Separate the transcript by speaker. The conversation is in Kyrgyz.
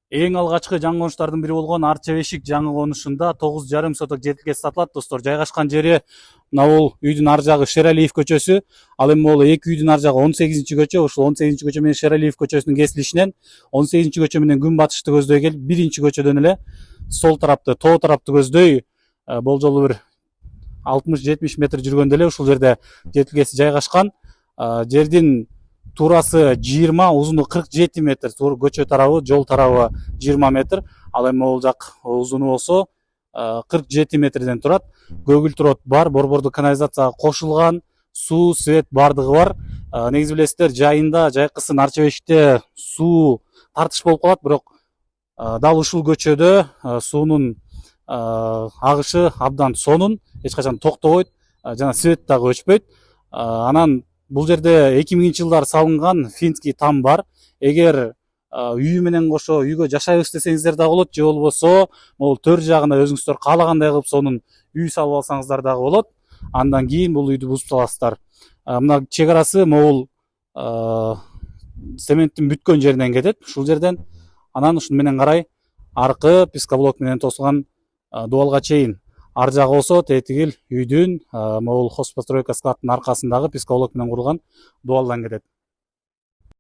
Speaker 1: Эң алгачкы жаңы конуштардын бири болгон Арча Бешик жаңы конушунда 9,5 соток жер тилкеси сатылат достор. Жайгашкан жери мына бул үйдүн ар жагы Шералиев көчөсү. Ал эми могул эки үйдүн ар жагы 18-көчө. Ушул 18-көчө менен Шералиев көчөсүнүн кесилишинен 18-көчө менен күн батышты көздөй келип, биринчи көчөдөн эле сол тарапты, тоо тарапты көздөй болжолу бир 60-70 метр жүргөндө эле ушул жерде жер тилкеси жайгашкан. Жердин турасы 20, узуну 47 метр. Көчө тарабы, жол тарабы 20 метр. Ал эми могул жак узуну болсо 47 метрден турат. Көгүл бар, борбордук канализацияга кошулган, суу, свет бардыгы бар. Негизи билесиздер, жайында, жайкысын Арча Бешикте суу тартыш болуп калат, бирок дал ушул көчөдө суунун агышы абдан сонун, эч качан токтобойт, жана свет дагы өчпөйт. Анан бул жерде 2000-жылдар салынган финский там бар. Эгер үйү менен кошо үйгө жашайбыз десеңиздер дагы болот, же болбосо могул төр жагына өзүңүздөр каалагандай кылып сонун үй салып алсаңыздар дагы болот. Андан кийин бул үйдү бузуп саласыздар. Мына чек арасы могул цементтин бүткөн жеринен кетет. Ушул жерден анан ушуну менен карай аркы пескоблок менен тосулган дубалга чейин. Ар жагы болсо тетигил үйдүн могул хозпостройка складтын аркасындагы пескоблок менен курулган дубалдан кетет.